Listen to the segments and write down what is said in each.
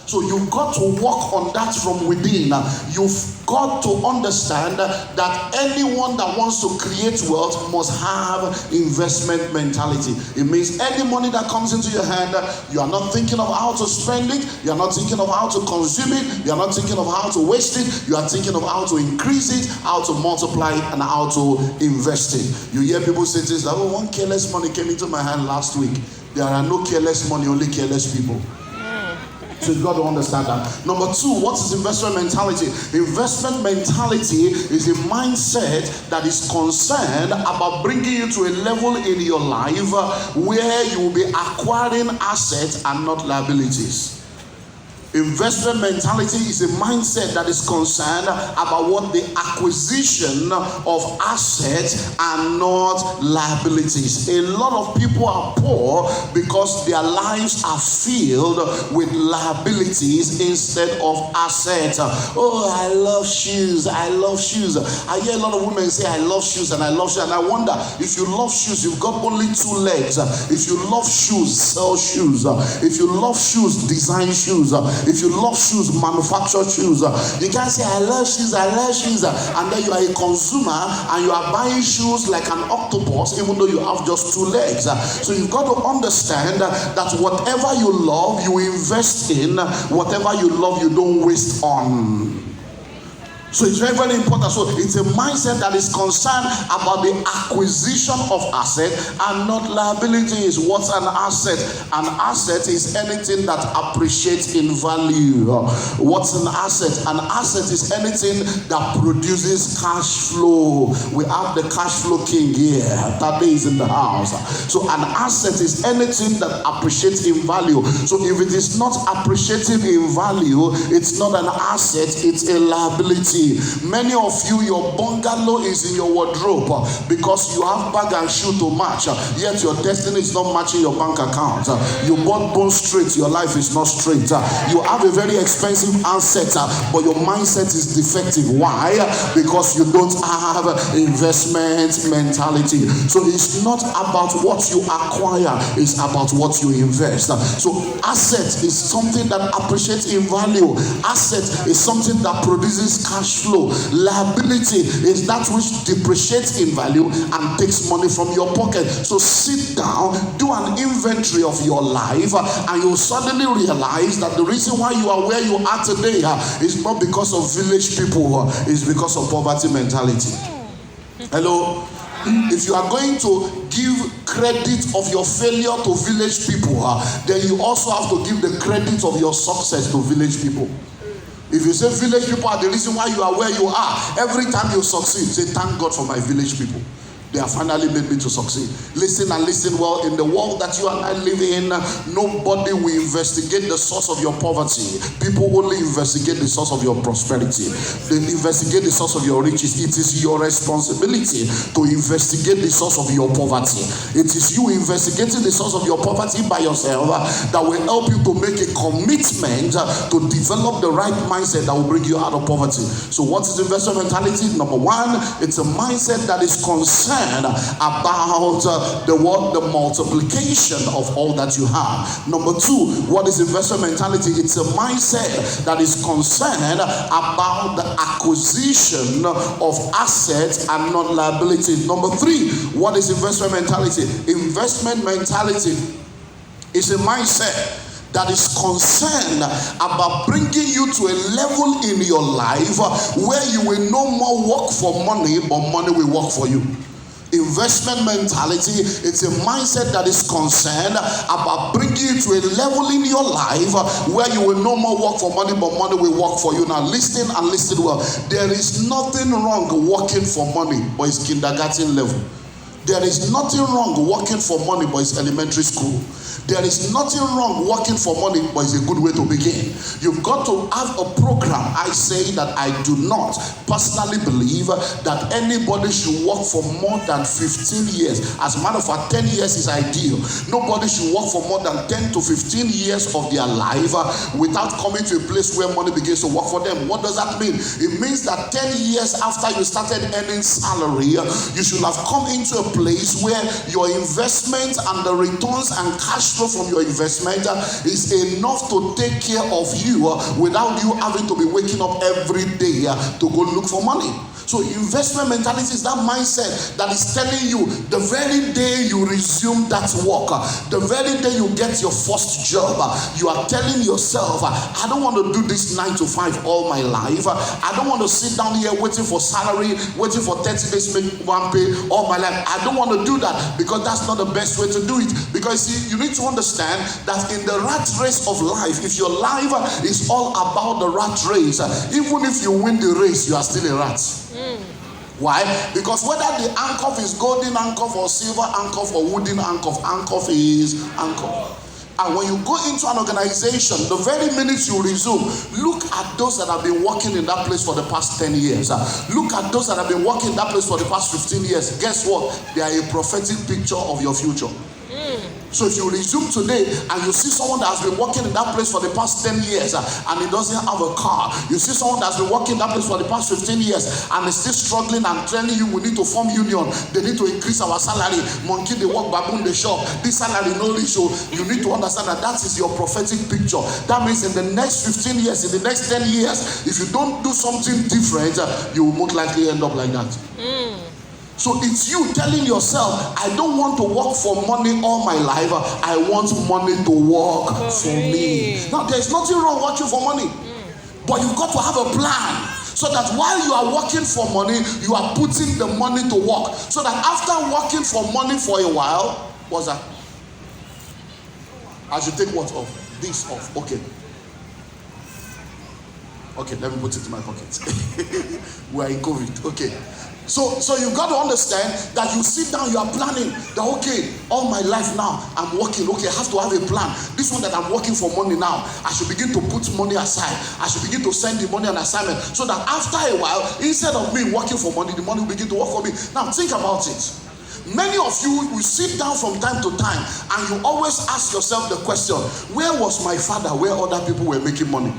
So you've got to work on that from within. You've got to understand that anyone that wants to create wealth must have investment mentality. It means any money that comes into your hand, you are not thinking of how to spend it, you are not thinking of how to consume it, you are not thinking of how to waste it, you are thinking of how to increase it, how to multiply it, and how to invest it. You hear people say this, like, oh, one careless money came into my hand last week. There are no careless money, only careless people. So you've got to understand that. Number two, what is investment mentality? Investment mentality is a mindset that is concerned about bringing you to a level in your life where you will be acquiring assets and not liabilities. Investment mentality is a mindset that is concerned about what the acquisition of assets and not liabilities. A lot of people are poor because their lives are filled with liabilities instead of assets. Oh, I love shoes. I love shoes. I hear a lot of women say, I love shoes and I love shoes. And I wonder, if you love shoes, you've got only two legs. If you love shoes, sell shoes. If you love shoes, design shoes. If you love shoes, manufacture shoes. You can't say, I love shoes, and then you are a consumer and you are buying shoes like an octopus, even though you have just two legs. So you've got to understand that whatever you love, you invest in. Whatever you love, you don't waste on. So it's very, very important. So it's a mindset that is concerned about the acquisition of asset and not liabilities. What's an asset? An asset is anything that appreciates in value. What's an asset? An asset is anything that produces cash flow. We have the cash flow king here. That is in the house. So an asset is anything that appreciates in value. So if it is not appreciating in value, it's not an asset, it's a liability. Many of you, your bungalow is in your wardrobe because you have bag and shoe to match, yet your destiny is not matching your bank account. You bought bone straight, your life is not straight. You have a very expensive asset, but your mindset is defective. Why? Because you don't have investment mentality. So it's not about what you acquire, it's about what you invest. So asset is something that appreciates in value. Asset is something that produces cash flow. Liability is that which depreciates in value and takes money from your pocket. So sit down, do an inventory of your life, and you'll suddenly realize that the reason why you are where you are today is not because of village people, it's because of poverty mentality. Hello? If you are going to give credit of your failure to village people, then you also have to give the credit of your success to village people. If you say village people are the reason why you are where you are, every time you succeed, say thank God for my village people. They have finally made me to succeed. Listen and listen well. In the world that you and I live in, nobody will investigate the source of your poverty. People only investigate the source of your prosperity. They investigate the source of your riches. It is your responsibility to investigate the source of your poverty. It is you investigating the source of your poverty by yourself that will help you to make a commitment to develop the right mindset that will bring you out of poverty. So what is investment mentality? Number one, it's a mindset that is concerned about the multiplication of all that you have. Number two, what is investment mentality? It's a mindset that is concerned about the acquisition of assets and not liabilities. Number three, what is investment mentality? Investment mentality is a mindset that is concerned about bringing you to a level in your life where you will no more work for money, but money will work for you. Investment mentality, it's a mindset that is concerned about bringing you to a level in your life where you will no more work for money, but money will work for you. Now listen and listen well. There is nothing wrong working for money, but it's kindergarten level. There is nothing wrong working for money, but it's elementary school. There is nothing wrong working for money, but it's a good way to begin. You've got to have a program. I say that I do not personally believe that anybody should work for more than 15 years. As a matter of fact, 10 years is ideal. Nobody should work for more than 10 to 15 years of their life without coming to a place where money begins to work for them. What does that mean? It means that 10 years after you started earning salary, you should have come into a place where your investment and the returns and cash cash flow from your investment is enough to take care of you without you having to be waking up every day to go look for money. So investment mentality is that mindset that is telling you the very day you resume that work, the very day you get your first job, you are telling yourself, I don't want to do this 9 to 5 all my life. I don't want to sit down here waiting for salary, waiting for 30 days make one pay all my life. I don't want to do that, because that's not the best way to do it. Because see, you need to understand that in the rat race of life, if your life is all about the rat race, even if you win the race, you are still a rat. Why? Because whether the handcuff is golden handcuff or silver handcuff or wooden handcuff is handcuff. And when you go into an organization, the very minute you resume, look at those that have been working in that place for the past 10 years. Look at those that have been working in that place for the past 15 years. Guess what? They are a prophetic picture of your future. So if you resume today and you see someone that has been working in that place for the past 10 years and he doesn't have a car, you see someone that's been working in that place for the past 15 years and is still struggling and telling you we need to form union, they need to increase our salary, monkey they work, baboon they shop, this salary no ratio, you need to understand that that is your prophetic picture. That means in the next 15 years, in the next 10 years, if you don't do something different, you will most likely end up like that. So it's you telling yourself, I don't want to work for money all my life. I want money to work for me. Now, there's nothing wrong working for money. But you've got to have a plan. So that while you are working for money, you are putting the money to work. So that after working for money for a while, what's that? I should take what off? This off. Okay. Okay, let me put it in my pocket. We are in COVID. Okay. So you've got to understand that you sit down, you are planning that, okay, all my life now, I'm working. Okay, I have to have a plan. This one that I'm working for money now, I should begin to put money aside. I should begin to send the money on assignment so that after a while, instead of me working for money, the money will begin to work for me. Now, think about it. Many of you will sit down from time to time and you always ask yourself the question, where was my father where other people were making money?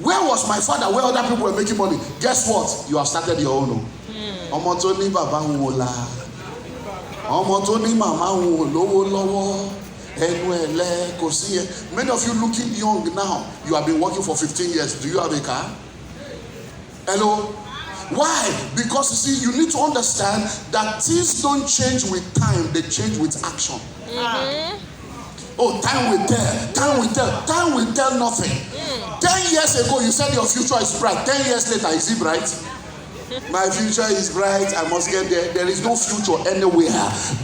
Where was my father where other people were making money? Guess what? You have started your own. Ọmọ tó ní bàbá ń wò la, ọmọ tó ní màmá ń wò lówó lọ́wọ́, ẹnu ẹ̀lẹ́ kò sí ẹ. Many of you looking young now, you have been working for 15 years. Do you have a car? Hello? Why? Because you see, you need to understand that things don't change with time, they change with action. Oh, time will tell. Time will tell. Time will tell nothing. 10 years ago, you said your future is bright. 10 years later, is it bright? My future is bright. I must get there. There is no future anywhere.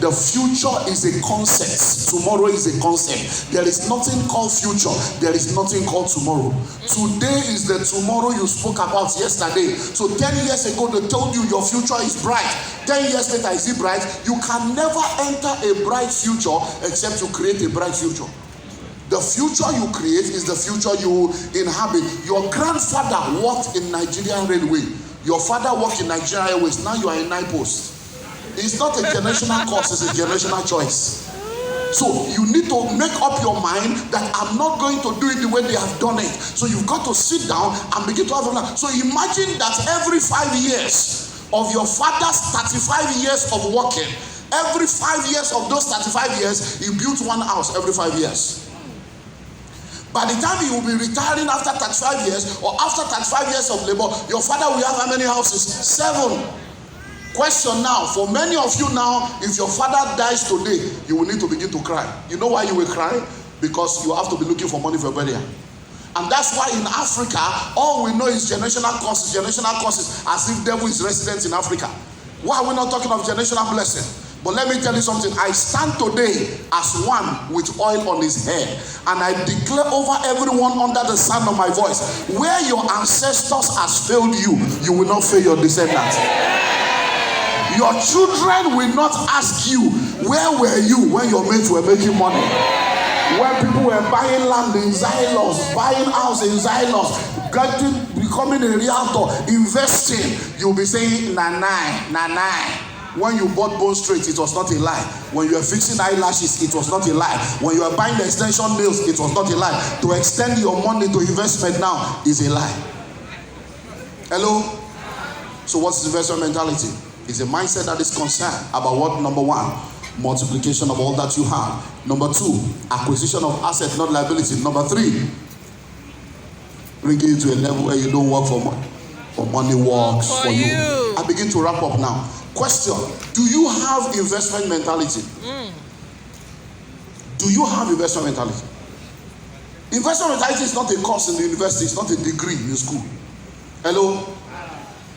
The future is a concept. Tomorrow is a concept. There is nothing called future. There is nothing called tomorrow. Today is the tomorrow you spoke about yesterday. So 10 years ago, they told you your future is bright. 10 years later, is it bright? You can never enter a bright future except you create a bright future. The future you create is the future you inhabit. Your grandfather worked in Nigerian Railway. Your father worked in Nigerian Airways. Now you are in Post. It's not a generational course, it's a generational choice. So you need to make up your mind that I'm not going to do it the way they have done it. So you've got to sit down and begin to have a plan. So imagine that every 5 years of your father's 35 years of working, every 5 years of those 35 years, he built one house every 5 years. By the time you will be retiring after 35 years or after 35 years of labor, your father will have how many houses? 7. Question now, for many of you now, if your father dies today, you will need to begin to cry. You know why you will cry? Because you have to be looking for money for burial. And that's why in Africa, all we know is generational curses, as if devil is resident in Africa. Why are we not talking of generational blessing? But let me tell you something. I stand today as one with oil on his head. And I declare over everyone under the sound of my voice, where your ancestors has failed you, you will not fail your descendants. Your children will not ask you, where were you when your mates were making money? When people were buying land in Xylos, buying house in Xylos, becoming a realtor, investing, you'll be saying, nanai. When you bought Bone Street, it was not a lie. When you were fixing eyelashes, it was not a lie. When you were buying the extension nails, it was not a lie. To extend your money to investment now is a lie. Hello? So what's investment mentality? It's a mindset that is concerned about what? Number one, multiplication of all that you have. Number 2, acquisition of asset, not liability. Number 3, bringing you to a level where you don't work for money. For money works for you. I begin to wrap up now. Question: do you have investment mentality? Do you have investment mentality? Investment mentality is not a course in the university. It's not a degree in school. Hello?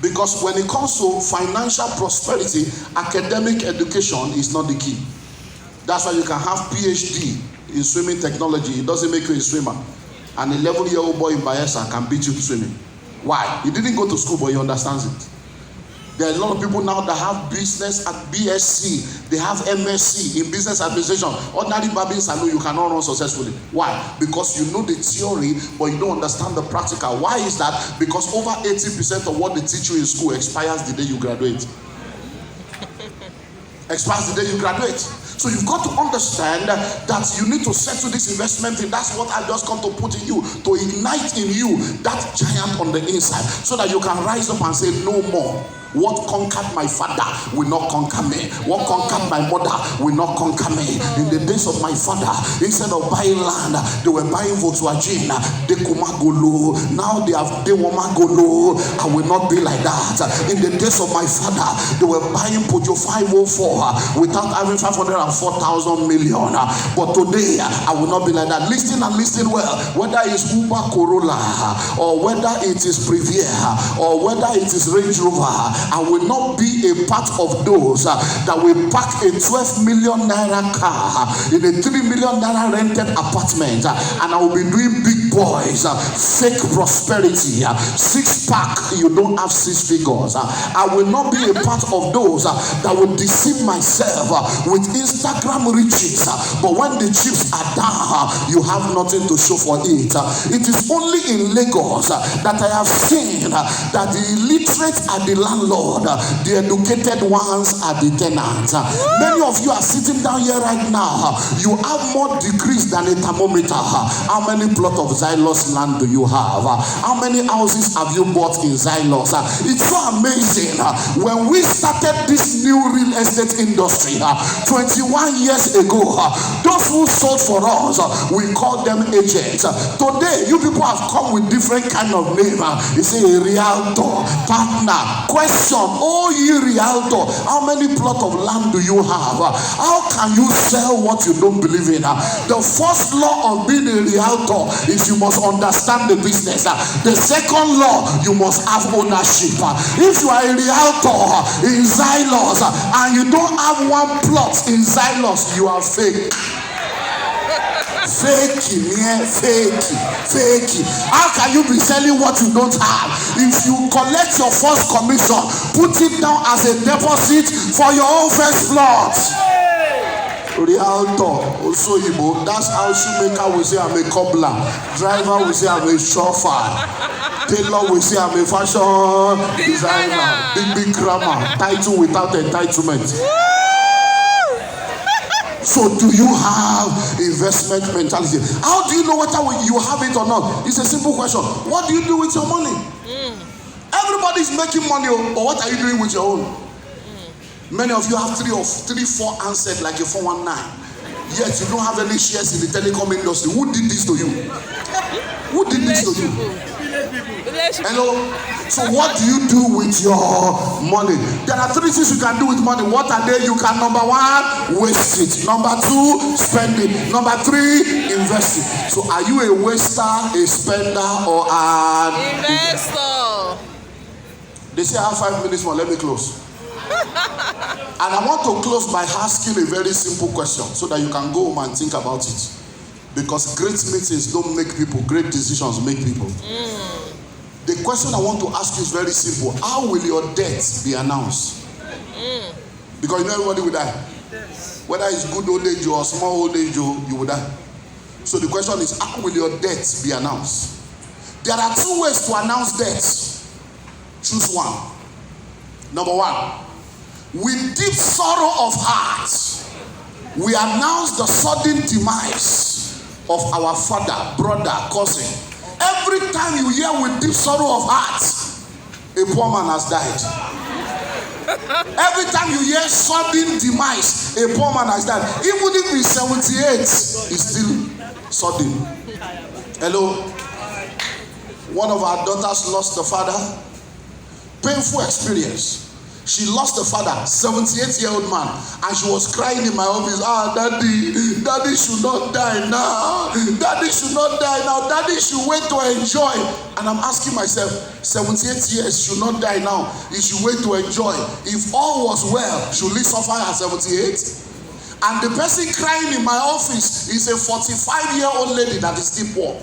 Because when it comes to financial prosperity, academic education is not the key. That's why you can have PhD in swimming technology. It doesn't make you a swimmer. An 11-year-old boy in Bayelsa can beat you swimming. Why? He didn't go to school, but he understands it. There are a lot of people now that have business at BSc. They have MSc in business administration. Ordinary babins I know you cannot run successfully. Why? Because you know the theory, but you don't understand the practical. Why is that? Because over 80% of what they teach you in school expires the day you graduate. Expires the day you graduate. So you've got to understand that you need to settle this investment thing. That's what I just come to put in you, to ignite in you that giant on the inside, so that you can rise up and say, no more. What conquered my father will not conquer me. What conquered my mother will not conquer me. In the days of my father, instead of buying land, they were buying Volkswagen. They kumagolo. Now they have they wamagolo. I will not be like that. In the days of my father, they were buying Peugeot 504 without having 504,000 million. But today, I will not be like that. Listen and listen well. Whether it's Uber Corolla, or whether it is Previa, or whether it is Range Rover, I will not be a part of those that will park a 12 million naira car in a 3 million naira rented apartment, and I will be doing big boys, fake prosperity, 6-pack, you don't have 6 figures. I will not be a part of those that will deceive myself with Instagram riches, but when the chips are down, you have nothing to show for it. It is only in Lagos that I have seen that the illiterate are the landlords, the educated ones are the tenants. Many of you are sitting down here right now. You have more degrees than a thermometer. How many plot of Xylos land do you have? How many houses have you bought in Xylos? It's so amazing. When we started this new real estate industry 21 years ago, those who sold for us, we called them agents. Today, you people have come with different kind of name. You say realtor, partner. Question: oh ye realtor, how many plot of land do you have? How can you sell what you don't believe in? The first law of being a realtor is you must understand the business. The second law, you must have ownership. If you are a realtor in Xylos and you don't have one plot in Xylos, you are fake. Fake. How can you be selling what you don't have? If you collect your first commission, put it down as a deposit for your own first plot. Realtor, also Igbo. That's how shoemaker will say I'm a cobbler. Driver will say I'm a chauffeur. Tailor will say I'm a fashion designer. Big grammar. Title without entitlement. So do you have investment mentality? How do you know whether you have it or not? It's a simple question. What do you do with your money? Everybody's making money, but what are you doing with your own? Many of you have 3 or 4 answers like a 419. Yet you don't have any shares in the telecom industry. Who did this to you? Who did this to you? Hello? So what do you do with your money? There are 3 things you can do with money. What are they? You can, number 1, waste it. Number 2, spend it. Number 3, invest it. So are you a waster, a spender, or an investor? They say I have 5 minutes more. Let me close. And I want to close by asking a very simple question so that you can go home and think about it. Because great meetings don't make people, great decisions make people. The question I want to ask you is very simple. How will your death be announced? Because you know everybody will die. Whether it's good old age or small old age, you will die. So the question is, how will your death be announced? There are 2 ways to announce death. Choose one. Number 1, with deep sorrow of heart, we announce the sudden demise of our father, brother, cousin. Every time you hear with deep sorrow of heart, a poor man has died. Every time you hear sudden demise, a poor man has died. Even if he's 78, it's still sudden. Hello? One of our daughters lost the father. Painful experience. She lost the father, 78-year-old man, and she was crying in my office. Daddy should not die now. Daddy should not die now. Daddy should wait to enjoy. And I'm asking myself, 78 years should not die now. He should wait to enjoy. If all was well, should he suffer at 78? And the person crying in my office is a 45-year-old lady that is still poor.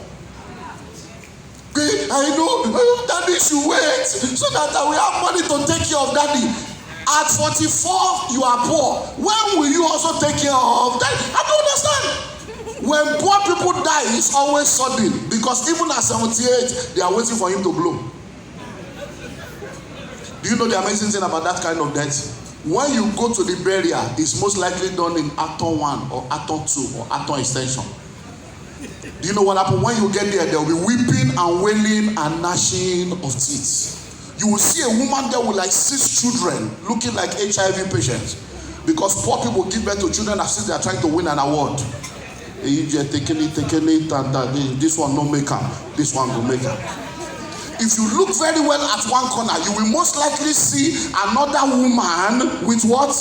I know daddy should wait so that I will have money to take care of daddy. At 44, you are poor. When will you also take care of daddy? I don't understand. When poor people die, it's always sudden, because even at 78, they are waiting for him to blow. Do you know the amazing thing about that kind of death? When you go to the burial, it's most likely done in Acton 1 or Acton 2 or Acton extension. Do you know what happened? When you get there, there will be weeping and wailing and gnashing of teeth. You will see a woman there with like 6 children looking like HIV patients, because poor people give birth to children as if they are trying to win an award. Taking it, and this one no make her, this one will make her. If you look very well at one corner, you will most likely see another woman with what?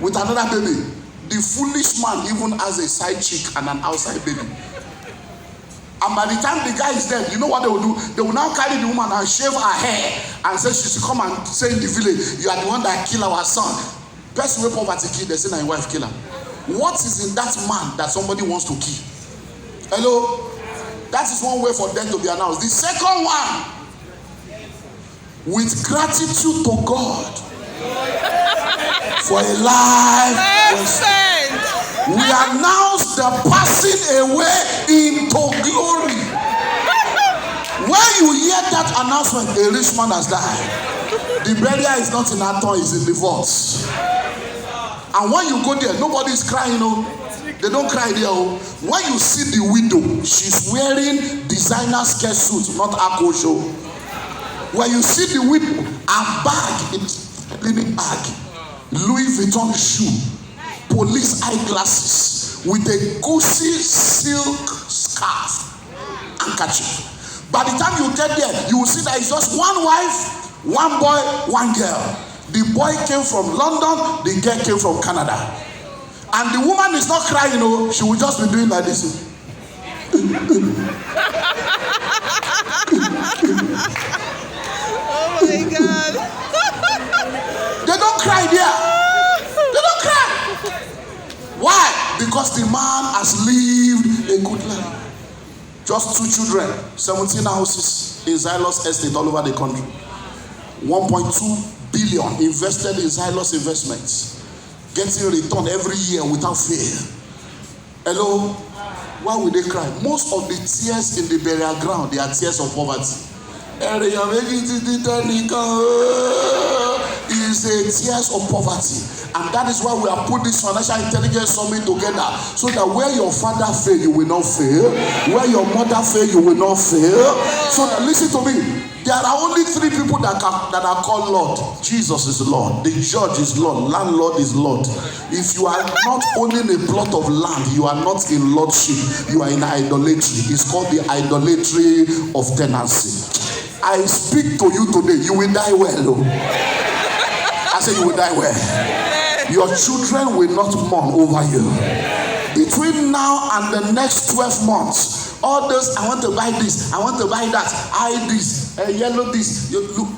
With another baby. The foolish man even has a side chick and an outside baby. And by the time the guy is dead, you know what they will do? They will now carry the woman and shave her hair and say she should come and say in the village, you are the one that killed our son. Person with poverty kill, they say na your wife kill her. What is in that man that somebody wants to kill? Hello? That is one way for them to be announced. The second one, with gratitude to God for a life. We announce the passing away into glory. When you hear that announcement, a rich man has died. The burial is not in Acton, it's in the vault. And when you go there, nobody is crying. They don't cry there. When you see the widow, she's wearing designer skirt suit, not Akosho. When you see the widow, a bag, it's a linen bag, Louis Vuitton shoe, police eyeglasses with a gauzy silk scarf, handkerchief. By the time you get there, you will see that it's just one wife, one boy, one girl. The boy came from London, the girl came from Canada. And the woman is not crying, she will just be doing like this. Oh my God. They don't cry there. They don't cry. Why? Because the man has lived a good life. Just 2 children, 17 houses in Xylos Estate all over the country. 1.2 billion invested in Xylos investments. Getting return every year without fear. Hello? Why would they cry? Most of the tears in the burial ground, they are tears of poverty. Is a tears of poverty, and that is why we have put this financial intelligence summit together, so that where your father fail, you will not fail. Where your mother fail, you will not fail. So that, listen to me, there are only 3 people that are called Lord. Jesus is Lord, the judge is Lord, landlord is Lord. If you are not owning a plot of land, you are not in lordship, you are in idolatry. It's called the idolatry of tenancy. I speak to you today, you will die well. I say you will die well. Your children will not mourn over you. Between now and the next 12 months, all those, I want to buy this, I want to buy that, I this, yellow this. Look,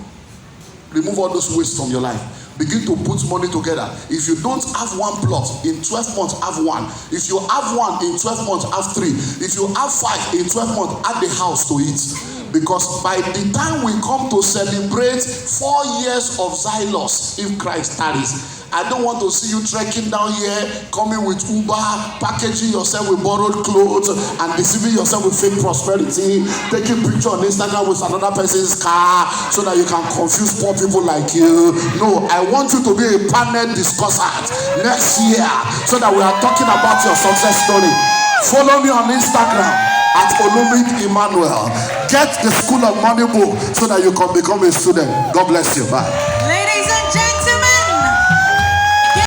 remove all those wastes from your life. Begin to put money together. If you don't have 1 plot, in 12 months, have 1. If you have 1, in 12 months, have 3. If you have 5, in 12 months, add the house to it. Because by the time we come to celebrate 4 years of Xylos, if Christ tarries, I don't want to see you trekking down here, coming with Uber, packaging yourself with borrowed clothes, and deceiving yourself with fake prosperity, taking picture on Instagram with another person's car, so that you can confuse poor people like you. No, I want you to be a panel discussant next year, so that we are talking about your success story. Follow me on Instagram at Olumide Emmanuel. Get the School of Money book so that you can become a student. God bless you. Bye. Ladies and gentlemen.